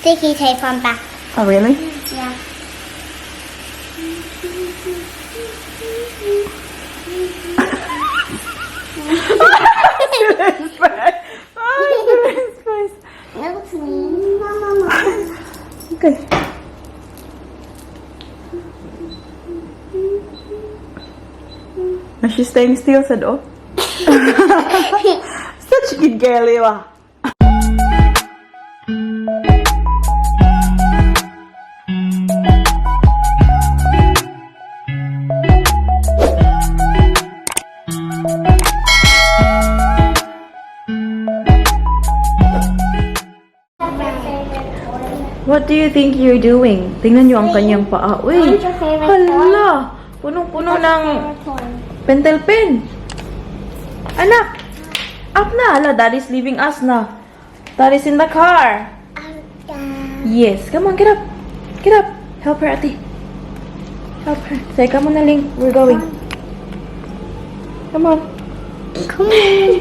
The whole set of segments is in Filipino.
sticky tape on back. Oh, really? Yeah. Looks mean. Okay. Is she staying still sa do? Such a good girl, ah. What do you think you're doing? Tingnan niyo ang kanyang paa. Uy, What's your favorite hala! Punong-puno ng pentel pen. Anak! Up na! Hala, daddy's leaving us na. Daddy's in the car. Yes. Come on, get up. Get up. Help her, ate. Help her. Say, come on, Naling. We're going. Come on. Come on.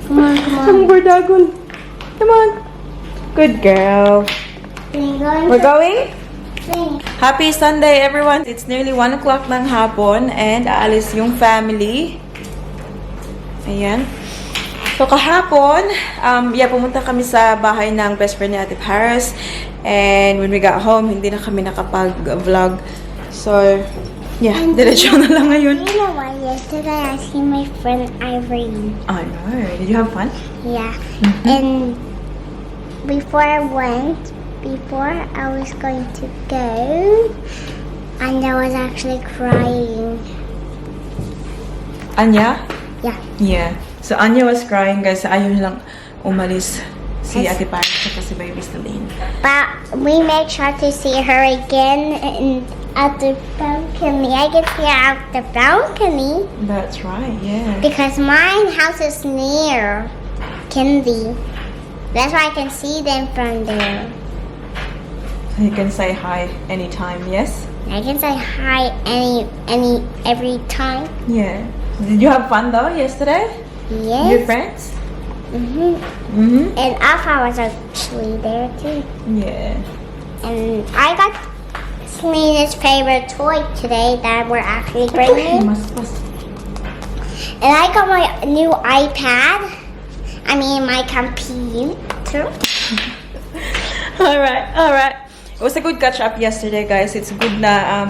Come on, come on. Come Bordagon. Come on. Good girl. We're going? Happy Sunday, everyone! It's nearly 1 o'clock ng hapon and aalis yung family. Ayan. So, kahapon, pumunta kami sa bahay ng best friend ni Ate Paris. And when we got home, hindi na kami nakapag-vlog. So, yeah, diretso na lang ngayon. You know what? Yesterday I seen my friend Irene. I know. Did you have fun? Yeah. And before I was going to go, and I was actually crying. Anya? Yeah. Yeah. So, Anya was crying, guys. Ayaw nilang umalis si Ate Paris at si Baby Celine. But we made sure to see her again at the balcony. I can see her out the balcony That's right, yeah. because my house is near Kindy. That's why I can see them from there. You can say hi anytime, yes? I can say hi every time. Yeah. Did you have fun though yesterday? Yes. Your friends? And Alpha was actually there too. Yeah. And I got Selena's favorite toy today that we're actually bringing. Mas. And I got my new iPad. I mean my computer. Alright. It was a good catch up yesterday, guys. It's good na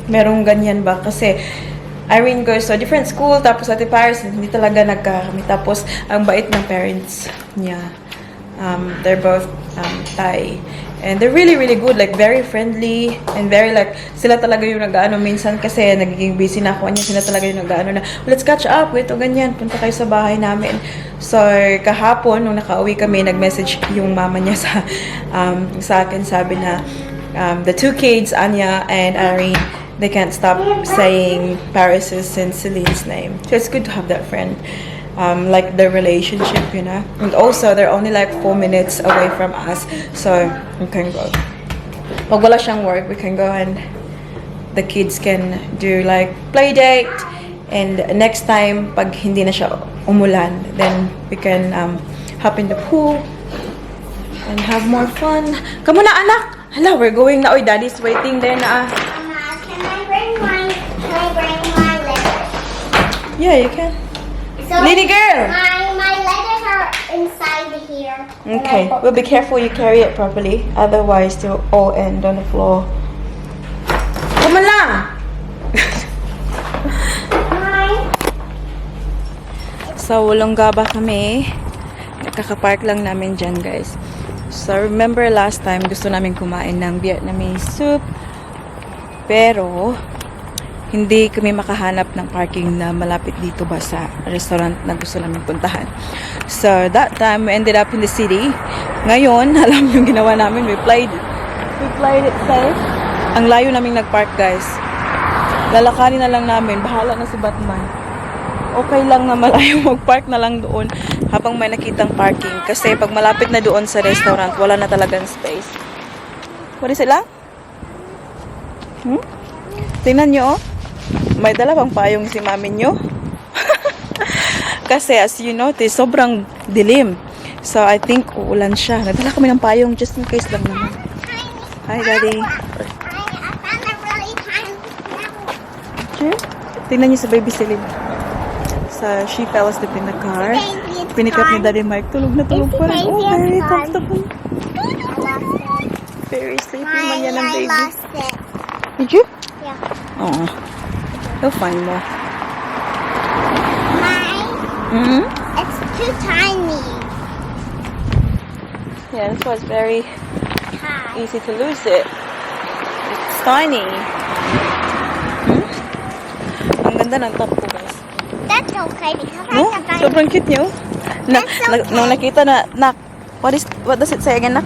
merong ganyan ba kasi Irene goes to a different school, tapos Ate Paris hindi talaga nagkakami. Tapos ang bait ng parents niya. They're both Thai. And they're really, really good. Like, very friendly. And very like, sila talaga yung nag-ano. Minsan kasi nagiging busy na ako. Sila talaga yung nag-ano na, let's catch up. Ito, ganyan. Punta kayo sa bahay namin. So, kahapon, nung nakauwi kami, nag-message yung mama niya sa akin. Sabi na, the two kids, Anya and Irene, they can't stop saying Paris's and Celine's name. So, it's good to have that friend. Like their relationship, you know. And also, they're only like 4 minutes away from us. So, we can go. Pag wala siyang work, we can go and the kids can do like play date. And next time, pag hindi na siya umulan, then we can hop in the pool and have more fun. Come on na, anak! Hala, we're going na. Oy, daddy's waiting there na. Mama, can I bring my letters? Yeah, you can. So Lady girl! My letters are inside here. Okay, well, be careful you carry it properly. Otherwise, they'll all end on the floor. Come on lang! So, Ulonggaba kami. Nakakapark lang namin dyan, guys. So, remember last time, gusto namin kumain ng Vietnamese soup. Pero, hindi kami makahanap ng parking na malapit dito ba sa restaurant na gusto namin puntahan. So, that time, we ended up in the city. Ngayon, alam yung ginawa namin, we played it safe. Ang layo naming nag-park, guys. Lalakarin na lang namin. Bahala na si Batman. Okay lang na malayo mag-park na lang doon habang may nakitang parking. Kasi pag malapit na doon sa restaurant, wala na talagang space. What is it lang? Tingnan nyo, oh. May dala pang payong si mami nyo. Kasi as you notice, sobrang dilim. So, I think uulan siya. Nagdala kami ng payong just in case lang naman. Hi, Daddy. I found a really tiny flower. Sure? Tingnan niyo sa baby silid. She fell asleep in the car. Pinikap ni Daddy Mike. Tulog na tulog pa rin. Oh, very comfortable. I lost it. Very sleepy man yan ang I baby. lost it. Did you? Yeah. Oo. He'll find more. Mine, it's too tiny. Yeah, this was very Hi. easy to lose it. It's tiny. Ang ganda ng top ko, guys. That's okay because I No? can find Sobrang cute niyo. That's okay. Nung nakita na, what does it say again, nak?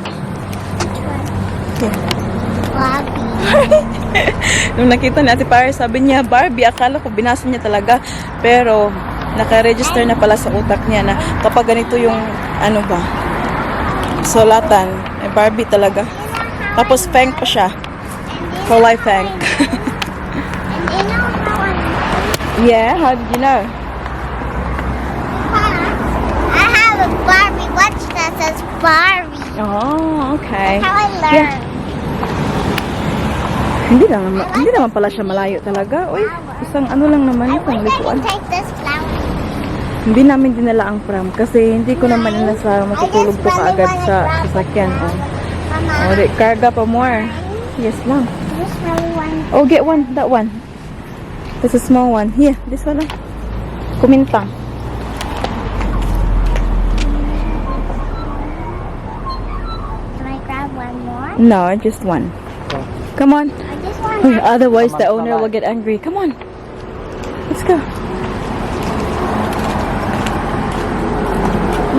Okay. Bobby. Nung nakita ni Ate Paris, sabi niya, Barbie, akala ko binasa niya talaga. Pero, naka-register na pala sa utak niya na kapag ganito yung, ano ba, sulatan, eh Barbie talaga. Tapos, Feng pa siya. Kulay Feng. And you know how Yeah, how did you know? I have a Barbie watch that says Barbie. Oh, okay. That's how I learned. Hindi naman pala siya malayo talaga. Uy, isang ano lang naman, I isang wish I likuan. could take this flower. Hindi namin dinala ang pram kasi hindi ko naman nasa matutulog to kaagad sa sasakyan. Oh, Mama, karga pa more. Yes lang. this really one. Oh, get one. That one. This is a small one. Here, this one lang. Kumintang. Can I grab one more? No, just one. Come on. I just want Otherwise, the owner will get angry. Come on. Let's go.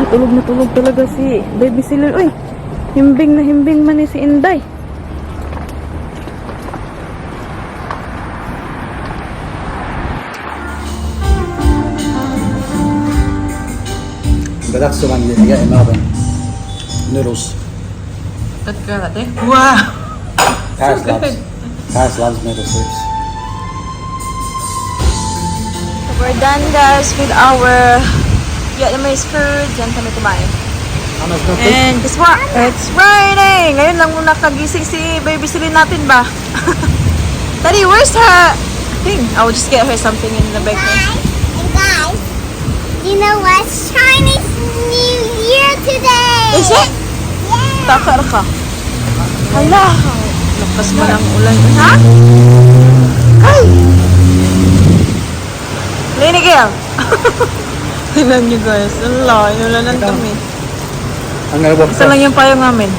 Tulog na tulog talaga si Baby Silur. Uy, himbing na himbing man si Inday. But that's the one you get in Melbourne. Noodles. That girl, ate. Wow. Paris loves noodle soups. We're done, guys, with our Vietnamese food. Diyan kami kumain. Mama's not good. And guess what? It's Friday! Ngayon lang muna kagising si Baby Silin natin ba? Daddy, where's her thing? I will just get her something in the bakery. guys, you know what's Chinese New Year today? Is it? Yeah. Taka ka. Hala! Lakas mo ng ulan. Ha? Ay! Lini Gail! Tingnan nyo guys. Hala, inulanan kami. I'm gonna walk Isa lang yung payong namin.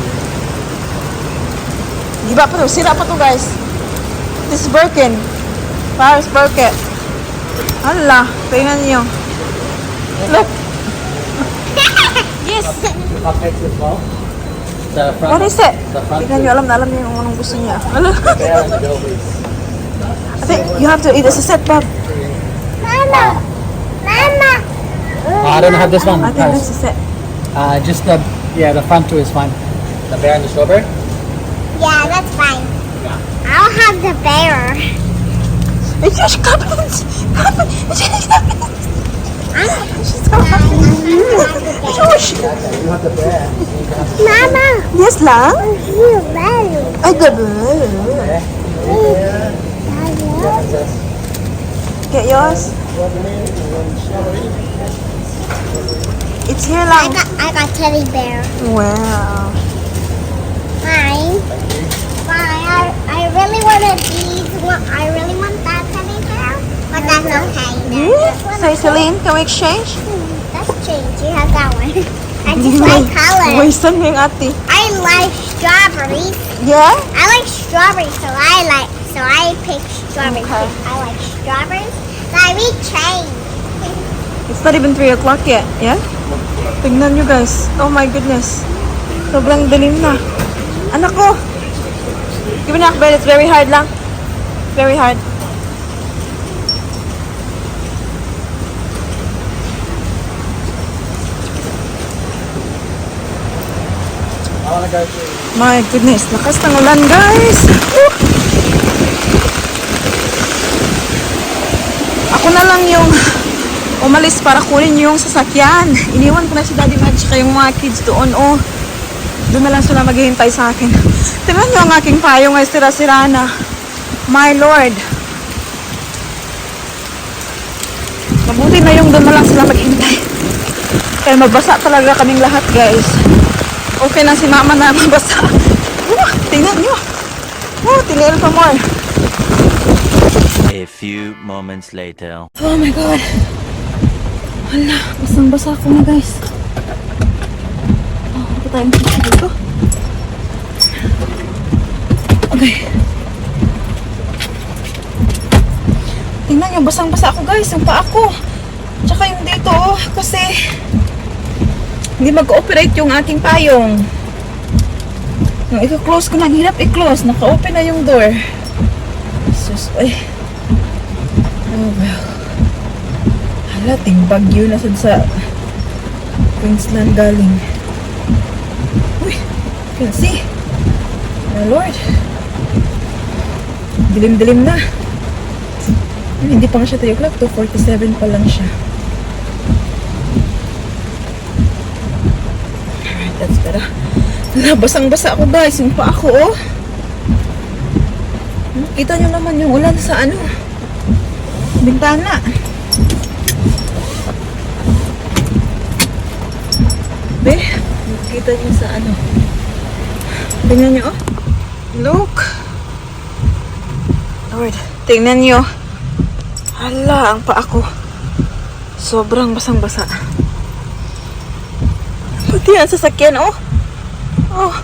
Di ba pa to? Sira pa to guys. This is broken. Paris broke it. Hala, tingnan nyo. Look. Yes. cupcakes as well. The front, What is it? The front Tingnan nyo, alam na alam niyo yung anong gusto niya. Hala. there and the Joveys. I think you have to eat as a set, Bob. Mama, Mama. I don't have this one. I think Paris. that's a set. Just the front two is fine. The bear and the strawberry. Yeah, that's fine. I'll have the bear. It's just comments. She's so happy. Josh. You have the bear. Mama, Yes lang. you better. Ay, gabi. Get yours. It's here lang. I got teddy bear. Wow. Fine. Fine. I really wanted these. I really want that teddy bear, but that's okay. Say, Celine, can we exchange? That's change. You have that one. I just like colors. Wasted mo yung ate. I like strawberries. Yeah? I like strawberries, so I pick strawberries. Okay. I like strawberries. So I read change. It's not even 3 o'clock yet. Yeah? Tignan nyo guys. Oh my goodness. Sobrang dilim na. Anak ko. Give me bed. It's very hard lang. Very hard. I wanna go to. My goodness. Lakas ng ulan guys. Woo! Ako na lang yung umalis para kunin yung sasakyan. Iniwan ko na si Daddy Mike tsaka yung mga kids doon. Oh, doon na lang sila maghihintay sa akin. Tingnan nyo ang aking payong ay sira-sira na. My Lord. Mabuti na yung doon na lang sila maghihintay. Kaya mabasa talaga kaming lahat, guys. Okay na si Mama na mabasa. Tingnan nyo. Tiliil pa more. A few moments later. Oh my God. Hala, basang-basa ako na, guys. Oh, ano pa tayong picture dito? Okay. Tingnan nyo, basang-basa ako, guys. Yung paa ko. Tsaka yung dito, oh. Kasi hindi mag-ooperate yung aking payong. Nung i-close ko na, hirap i-close. Naka-open na yung door. Sus, ay. Oh, well. Hala, bagyo na sa Queensland galing. Uy, can see. My Lord. Dilim-dilim na. Ay, hindi pa nga siya 3 o'clock. 2:47 pa lang siya. Alright, that's better. Basang-basa ako, guys. Yung paa ko, oh. Kita nyo naman yung ulan sa ano. Bintana. Be, kita nyo sa ano. Tingnan nyo, oh. Look. Lord, tingnan nyo. Hala, ang paa ko. Sobrang basang-basa. Pati ang sasakyan, oh. Oh.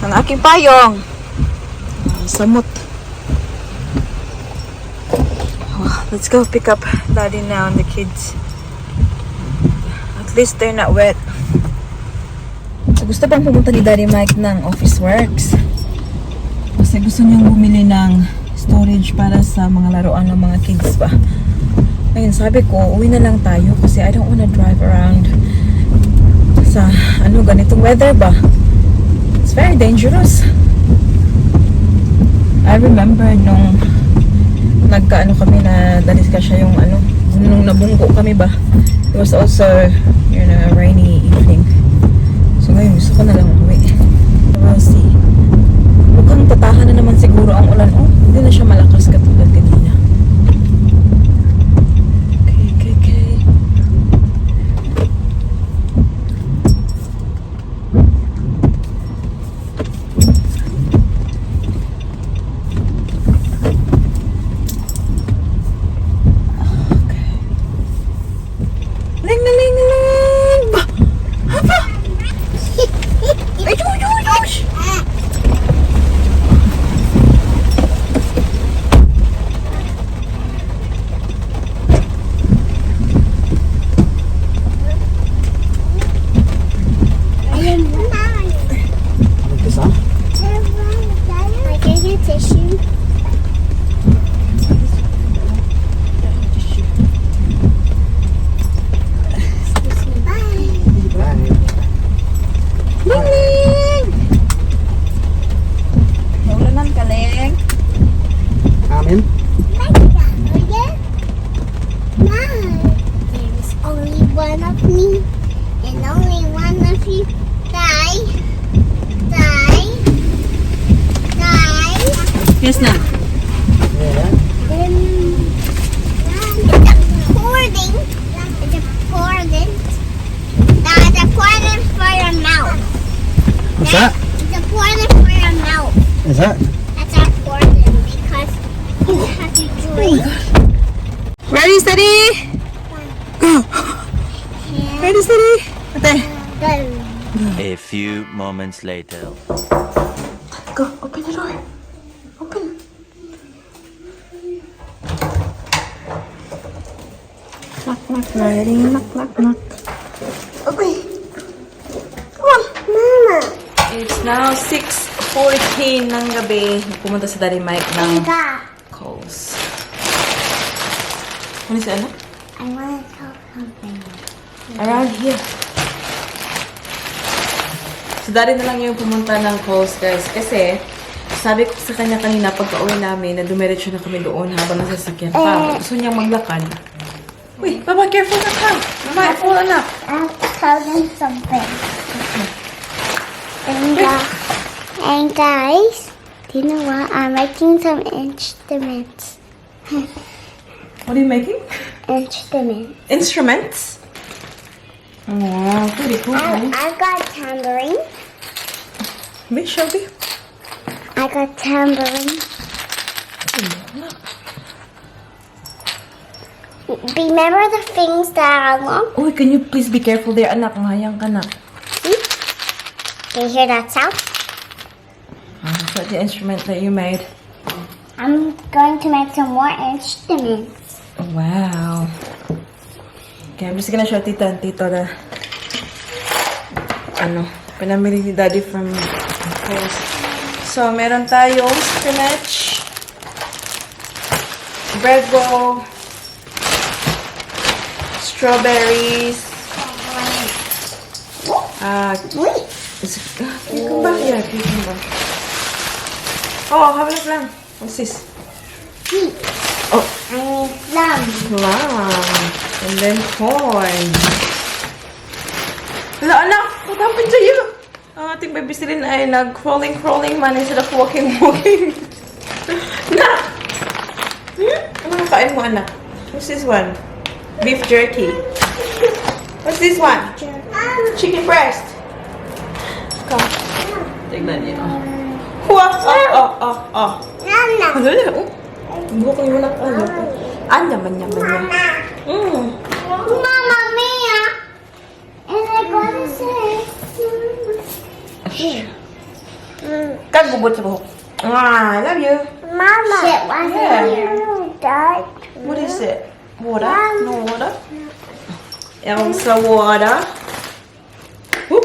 Ang aking payong. Samot. Oh, let's go pick up Daddy now and the kids. At least they're not wet. So, gusto bang pumunta ni Daddy Mike ng Office Works? Kasi gusto niyang bumili ng storage para sa mga laruan ng mga kids ba. Ngayon, sabi ko, uwi na lang tayo kasi I don't wanna drive around sa ganitong weather ba. It's very dangerous. I remember nung kami na discuss yung nung nabunggo kami ba. It was also a rainy evening. So ngayon gusto ko na lang umuwi. We'll see. Mukhang tatahan na naman siguro ang ulan. Oh, hindi na siya malakas katulad kanina. Okay. Yes na. It's important for your mouth. What's that? It's important for your mouth. Is that? That's important because you have to drink. Ready, steady? Go. Ready, steady? Ate. A few moments later. Go, open the door. Open. Knock, knock, ready? Knock, knock, knock. Okay. Come on. Mama. It's now 6:14 ng gabi. Pumunta si Daddy Mike ng Coles. Ano si ano? I want to tell something. Around here. Si Daddy na lang yung pumunta ng Coles, guys. Kasi Sabi ko sa kanya kanina, pagka-uwi namin, na dumiretso na kami doon habang nasa sasakyan pa. Gusto niyang maglakad. Uy, Mama, careful na ka. Mama, fall na. I'm telling something. And guys, do you know what? I'm making some instruments. What are you making? Instruments. Instruments? Oh, wow, pretty cool. I got tambourine. Miss Shelby? I got tambourine. Remember the things that are long? Oh, can you please be careful there, anak? Mahayang ka na. Can you hear that sound? That's the instrument that you made. I'm going to make some more instruments. Oh, wow. Okay, I'm just gonna show Tita and Tito the pinamili ni Daddy from Kohl's. So, meron tayong spinach, bread roll, strawberries, cucumber. Yeah, cucumber. Oh, have a look lang. What's this? Sweet. Oh, I need plum. plum. And then corn. Hala, anak! What happened to you? Ang ating baby silin ay nag-crawling man instead of walking. Anak! Ano nakain mo, anak? What's this one? Beef jerky. What's this one? Chicken breast. Come. Tignan niyo. Huwag! Nana. Ano na? Buko yung anak. Yaman. Mama Mia. And I gotta say. Kagbubot sa buhok. I love you. Mama. Shit, why Yeah. dark? What is it? Water? No water? Elsa water. Whoop.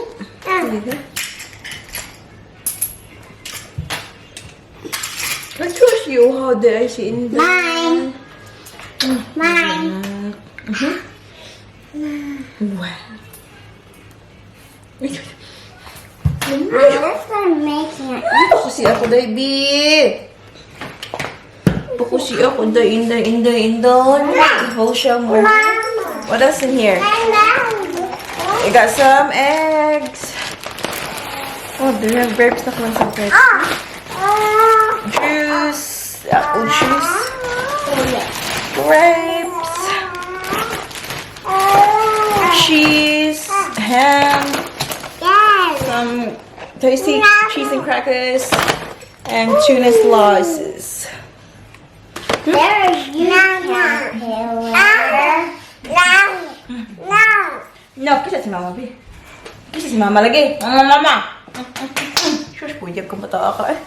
I trust you. How dare I see in the... Mine. Mine. Wow. I'm just making it. Pakusi ako, baby. Pakusi ako, inday. Hold siya mo. What else in here? I got some eggs. Oh, do you have grapes? Nakuha some grapes. Juice. Apple juice. Grapes. Cheese. Ham. Some tasty cheese and crackers. And tuna slices. There's you. No, kisa si Mama, B. Kisa si Mama lagi. Mama. Shush, pwede kong bata ka eh.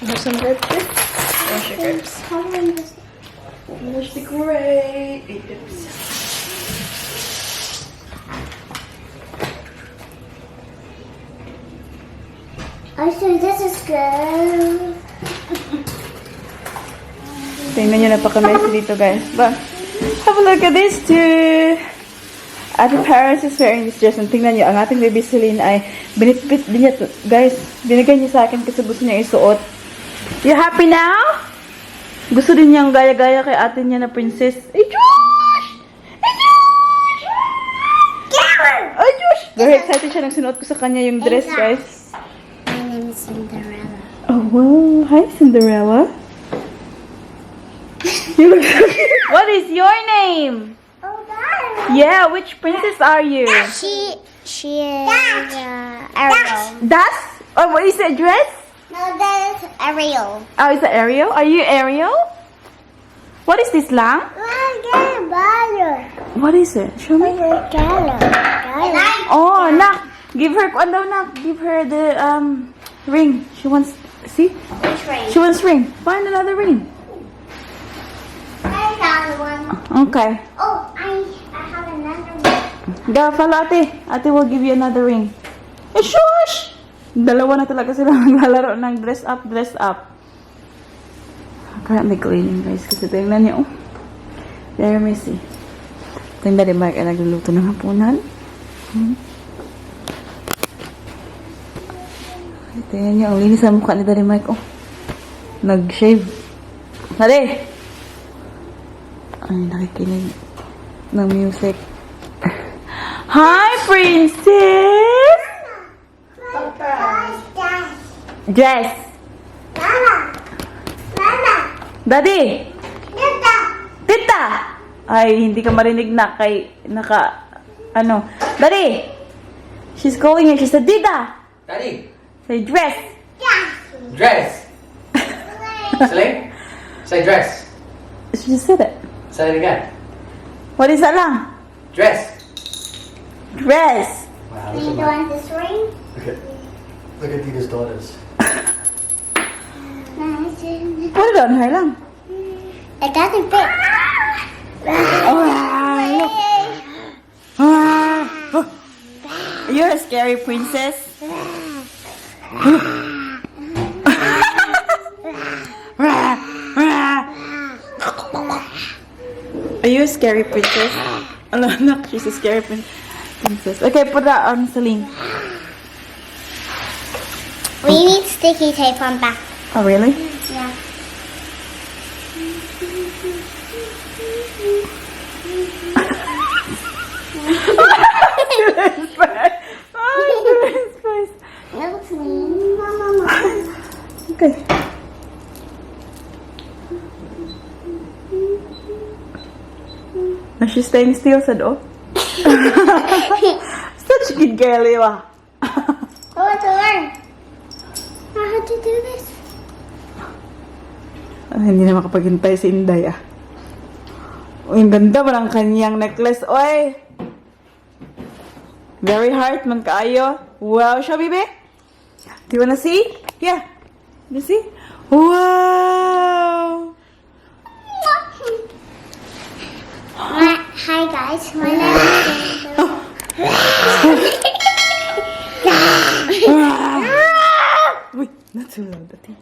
Have some grapes here. Wash your grapes. Wash the grapes. I think this is good. Tingnan nyo, napaka-messy dito, guys. But, have a look at this too. Ate Paris is wearing this dress. And tingnan nyo, ang ating baby Celine ay binitbit din niya. Guys, binigay niya sa akin kasi gusto niya isuot. You happy now? Gusto din niyang gaya-gaya kay ate niya na princess. Ay, Josh! Ay, Josh! Very excited siya nang sinuot ko sa kanya yung dress, guys. My name is Cinderella. Oh, wow. Hi, Cinderella. You look so cute. What is your name? Oh, that. Yeah, which princess are you? She is Ariel. That's? Oh, what is that dress? No, that is Ariel. Oh, is that Ariel? Are you Ariel? What is this, Lang? What is it? Show me. Oh, Nak. Give her, Nak. Give her the ring. She wants, see? Which ring? She wants ring. Find another ring. I found one. Okay. Oh, I have another one. Go, follow ate. Ate will give you another ring. Eh, shush! Dalawa na talaga sila maglalaro ng dress up. Currently cleaning, guys. Kasi tingnan niyo. Very messy. Tingnan din Mark ay nagluluto ng hapunan. Tingnan niyo, ang linis ang mukha ni Daddy Mike. Oh. Nag-shave. Daddy! Ay, nakikinig ng music. Hi, princess! Dress! Daddy! Tita! Ay, hindi ka marinig na kay ano. Daddy! She's calling you. She said, Tita! Daddy, Say, dress! dress. Celine, say dress. She just said it. Say it again. What is that lang? Dress. Dress! Wow, You want this ring? look at Tita's daughters. Put it on her lang. It doesn't fit. Oh, look. Oh. You're a scary princess. Are you a scary princess? Oh, no, she's a scary princess. Okay, put that on Celine. We need sticky tape on back. Oh, really? Yeah. Little Celine. Okay. Now she's staying still, said oh. Such a good girl, you are. I want to learn how to do this. Hindi na makapaghintay si Inday ah. Uy, ang ganda mo ng kanyang necklace, oy. Very hard man kaayo. Wow, show me, babe. Do you wanna see? Yeah. You see? Wow. Hi guys, my name is Uy, not too loud, ati.